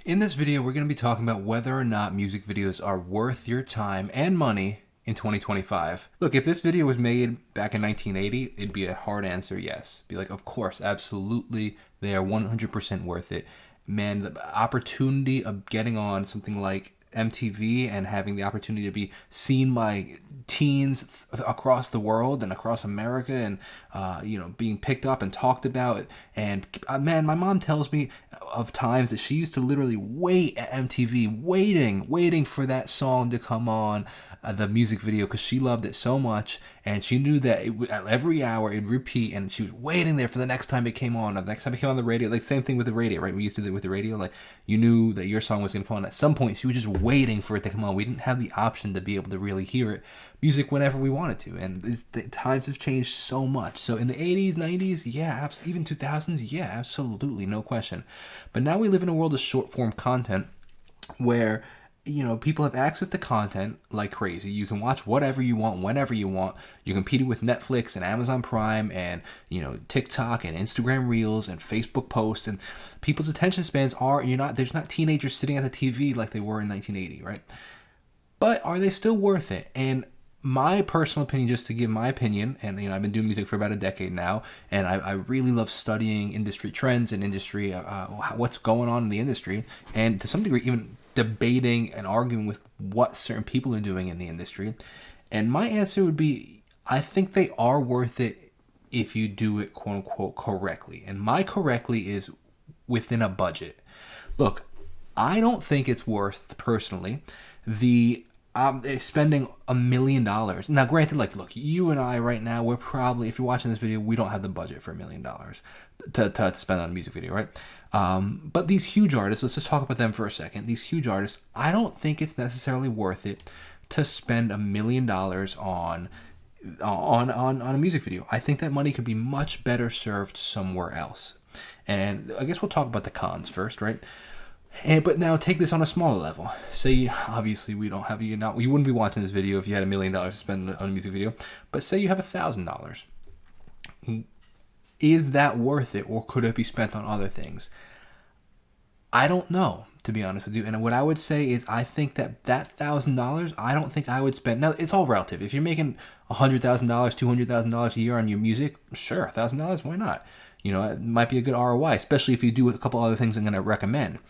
In this video, we're going to be talking about whether or not music videos are worth your time and money in 2025. Look, if this video was made back in 1980, it'd be a hard answer yes. Be like, of course, absolutely, they are 100% worth it. Man, the opportunity of getting on something like MTV and having the opportunity to be seen by teens across the world and across America and, being picked up and talked about. And man, my mom tells me of times that she used to literally wait at MTV, waiting for that song to come on, the music video, because she loved it so much, and she knew that every hour it'd repeat, and she was waiting there for the next time it came on, or the next time it came on the radio. Like, same thing with the radio, right? We used to do it with the radio. Like, you knew that your song was going to come on at some point, so you were just waiting for it to come on. We didn't have the option to be able to really hear it, music, whenever we wanted to, and the times have changed so much. So in the 80s, 90s, yeah, even 2000s, yeah, absolutely, no question. But now we live in a world of short form content where people have access to content like crazy. You can watch whatever you want, whenever you want. You're competing with Netflix and Amazon Prime and, TikTok and Instagram Reels and Facebook posts, and people's attention spans there's not teenagers sitting at the TV like they were in 1980, right? But are they still worth it? And my personal opinion, just to give my opinion, and I've been doing music for about a decade now, and I really love studying industry trends and industry, what's going on in the industry, and to some degree even debating and arguing with what certain people are doing in the industry. And my answer would be, I think they are worth it if you do it quote unquote correctly. And my correctly is within a budget. Look, I don't think it's worth, personally, the spending $1 million. Now, granted, look, you and I right now, we're probably, if you're watching this video, we don't have the budget for $1 million to spend on a music video, right? But these huge artists, let's just talk about them for a second. These huge artists, I don't think it's necessarily worth it to spend $1 million on a music video. I think that money could be much better served somewhere else. And I guess we'll talk about the cons first, right? But now take this on a smaller level. Say, obviously, we don't have you wouldn't be watching this video if you had $1 million to spend on a music video. But say you have $1,000. Is that worth it, or could it be spent on other things? I don't know, to be honest with you. And what I would say is, I think that $1,000, I don't think I would spend. Now, it's all relative. If you're making $100,000, $200,000 a year on your music, sure, $1,000, why not? It might be a good ROI, especially if you do a couple other things I'm going to recommend.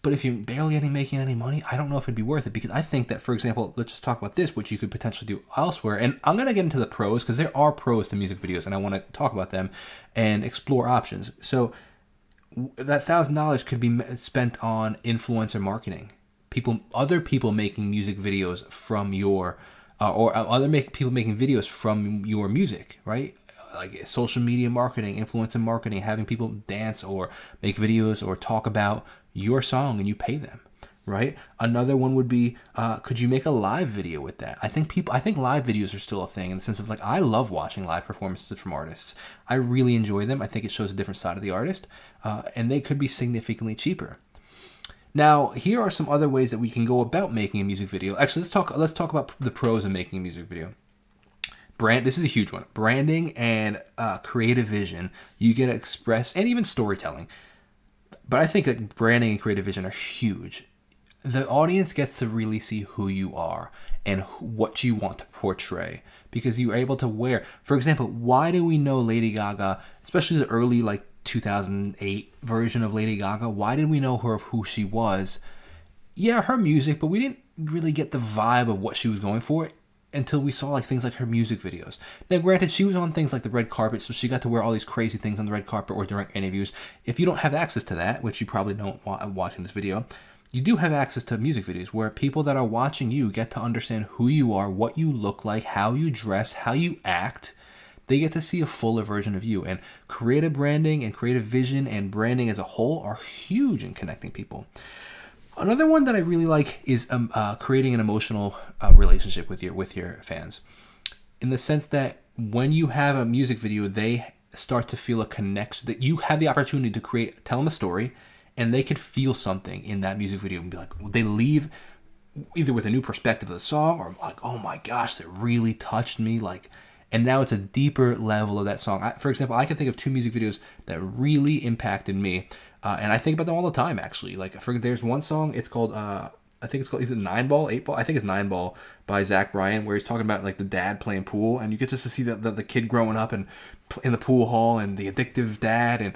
But if you're barely making any money, I don't know if it'd be worth it, because I think that, for example, let's just talk about this, which you could potentially do elsewhere. And I'm going to get into the pros, because there are pros to music videos, and I want to talk about them and explore options. So that $1,000 could be spent on influencer marketing. Other people making music videos from your, people making videos from your music, right? Like social media marketing, influencer marketing, having people dance or make videos or talk about your song, and you pay them, right? Another one would be, could you make a live video with that? I think live videos are still a thing, in the sense of, I love watching live performances from artists. I really enjoy them. I think it shows a different side of the artist, and they could be significantly cheaper. Now, here are some other ways that we can go about making a music video. Actually, let's talk about the pros of making a music video. This is a huge one. Branding and creative vision. You get to express, and even storytelling. But I think that branding and creative vision are huge. The audience gets to really see who you are and what you want to portray, because you're able to wear. For example, why do we know Lady Gaga, especially the early 2008 version of Lady Gaga? Why did we know her of who she was? Yeah, her music, but we didn't really get the vibe of what she was going for until we saw things like her music videos. Now, granted, she was on things like the red carpet, so she got to wear all these crazy things on the red carpet or during interviews. If you don't have access to that, which you probably don't watching this video, you do have access to music videos where people that are watching you get to understand who you are, what you look like, how you dress, how you act. They get to see a fuller version of you. And creative branding and creative vision and branding as a whole are huge in connecting people. Another one that I really like is creating an emotional relationship with your fans, in the sense that when you have a music video, they start to feel a connection, that you have the opportunity to tell them a story, and they could feel something in that music video and be like, they leave either with a new perspective of the song, or oh my gosh, that really touched me, and now it's a deeper level of that song. For example, I can think of 2 music videos that really impacted me, and I think about them all the time, actually. Like, there's one song, it's called, I think it's called, is it 9 Ball, 8 Ball? I think it's 9 Ball by Zach Bryan, where he's talking about like the dad playing pool, and you get just to see the kid growing up and in the pool hall, and the addictive dad, and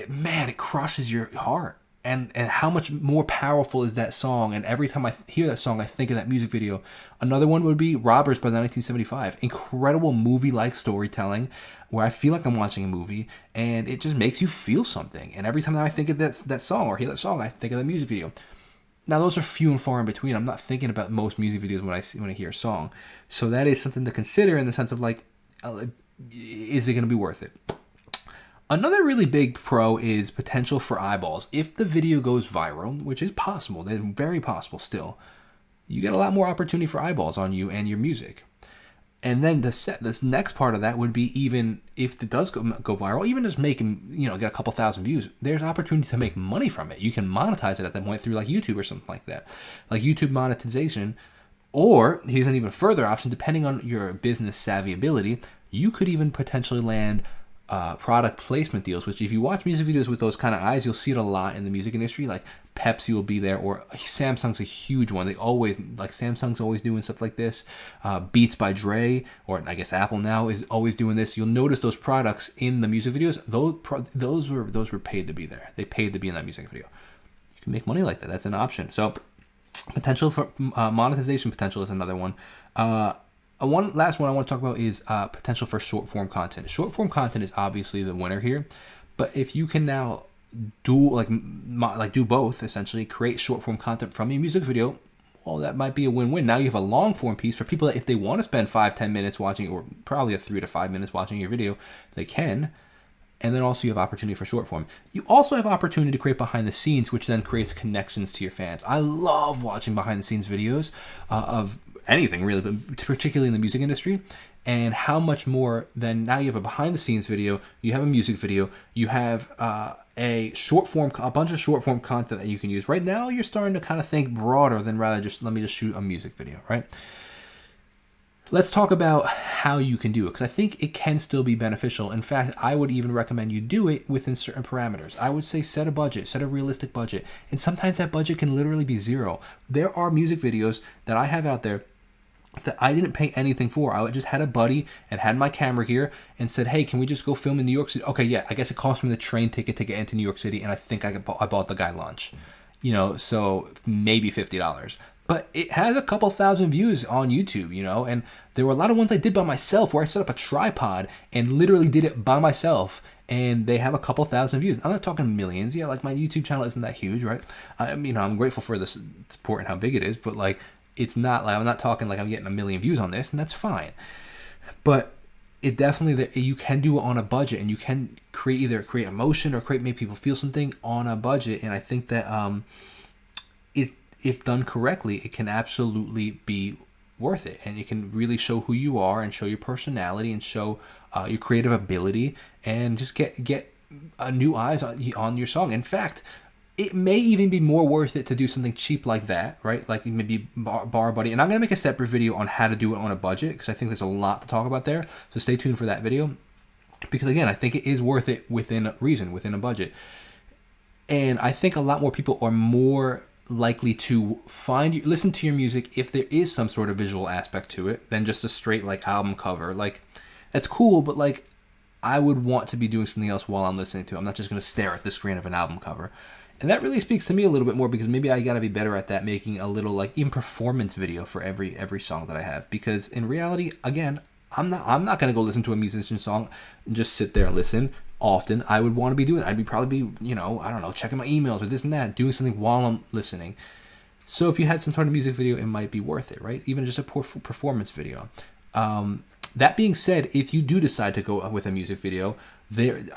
man, it crushes your heart. And how much more powerful is that song? And every time I hear that song, I think of that music video. Another one would be Robbers by the 1975. Incredible movie-like storytelling where I feel like I'm watching a movie, and it just makes you feel something. And every time that I think of that song or hear that song, I think of that music video. Now, those are few and far in between. I'm not thinking about most music videos when I hear a song. So that is something to consider in the sense of like, is it going to be worth it? Another really big pro is potential for eyeballs. If the video goes viral, which is possible, they're very possible still, you get a lot more opportunity for eyeballs on you and your music. And then this next part of that would be, even if it does go viral, even just making, get a couple thousand views, there's opportunity to make money from it. You can monetize it at that point through like YouTube or something like that. Like YouTube monetization. Or here's an even further option, depending on your business savvy ability, you could even potentially land product placement deals, which if you watch music videos with those kind of eyes, you'll see it a lot in the music industry. Like Pepsi will be there, or Samsung's a huge one. Samsung's always doing stuff like this. Beats by Dre, or I guess Apple now is always doing this. You'll notice those products in the music videos. Those were paid to be there. They paid to be in that music video. You can make money like that. That's an option. So potential for monetization potential is another one. One last one I want to talk about is potential for short form content. Short form content is obviously the winner here, but if you can now do do both, essentially create short form content from a music video, well, that might be a win-win. Now you have a long form piece for people that if they want to spend 5-10 minutes watching, or probably a 3 to 5 minutes watching your video, they can. And then also you have opportunity for short form. You also have opportunity to create behind the scenes, which then creates connections to your fans. I love watching behind the scenes videos of anything really, but particularly in the music industry. And how much more than now you have a behind the scenes video, you have a music video, you have a bunch of short form content that you can use. Right now you're starting to kind of think broader than rather just let me just shoot a music video, right? Let's talk about how you can do it, because I think it can still be beneficial. In fact, I would even recommend you do it within certain parameters. I would say set a budget, set a realistic budget. And sometimes that budget can literally be zero. There are music videos that I have out there that I didn't pay anything for. I just had a buddy and had my camera here and said, hey, can we just go film in New York City? Okay, yeah, I guess it cost me the train ticket to get into New York City, and I think I bought the guy lunch. So maybe $50. But it has a couple thousand views on YouTube, and there were a lot of ones I did by myself where I set up a tripod and literally did it by myself, and they have a couple thousand views. I'm not talking millions. Yeah, like my YouTube channel isn't that huge, right? I'm grateful for the support and how big it is, but like it's not like I'm not talking like I'm getting 1 million views on this, and that's fine. But it definitely, you can do it on a budget, and you can either create emotion or make people feel something on a budget. And I think that if done correctly, it can absolutely be worth it, and it can really show who you are and show your personality and show your creative ability, and just get new eyes on your song. In fact, it may even be more worth it to do something cheap like that, right? Like maybe bar buddy. And I'm going to make a separate video on how to do it on a budget, because I think there's a lot to talk about there. So stay tuned for that video, because again, I think it is worth it within reason, within a budget. And I think a lot more people are more likely to listen to your music if there is some sort of visual aspect to it than just a straight like album cover. Like, that's cool, but like I would want to be doing something else while I'm listening to it. I'm not just going to stare at the screen of an album cover. And that really speaks to me a little bit more, because maybe I got to be better at that, making a little like in performance video for every song that I have. Because in reality, again, I'm not going to go listen to a musician song and just sit there and listen. Often I would want to be doing, probably be, I don't know, checking my emails or this and that, doing something while I'm listening. So if you had some sort of music video, it might be worth it, right? Even just a performance video. That being said, if you do decide to go with a music video,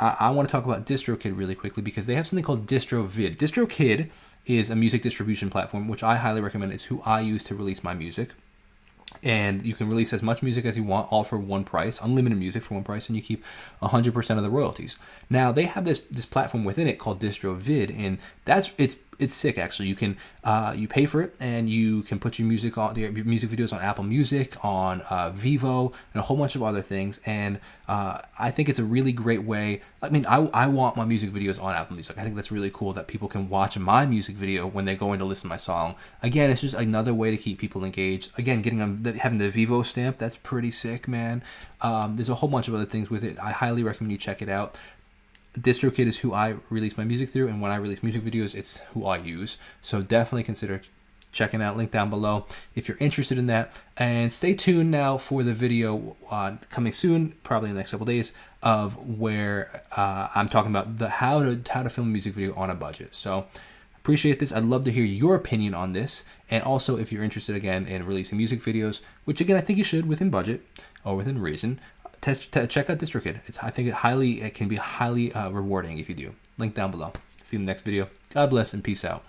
I want to talk about Distrokid really quickly, because they have something called Distrokid. Distrokid is a music distribution platform, which I highly recommend. It's who I use to release my music. And you can release as much music as you want, all for one price, unlimited music for one price, and you keep 100% of the royalties. Now, they have this platform within it called DistroVid, and it's sick actually. You can you pay for it and you can put your music videos on Apple Music, on Vivo, and a whole bunch of other things. And I think it's a really great way. I mean, I want my music videos on Apple Music. I think that's really cool that people can watch my music video when they're going to listen to my song. Again, it's just another way to keep people engaged. Again, having the Vivo stamp, that's pretty sick, man. There's a whole bunch of other things with it. I highly recommend you check it out. Distrokid is who I release my music through, and when I release music videos, it's who I use. So definitely consider checking out, link down below if you're interested in that. And stay tuned now for the video coming soon, probably in the next couple days, of where I'm talking about how to film a music video on a budget. So appreciate this. I'd love to hear your opinion on this, and also if you're interested again in releasing music videos, which again I think you should within budget or within reason. Check out Distrokid. I think it can be highly rewarding if you do. Link down below. See you in the next video. God bless and peace out.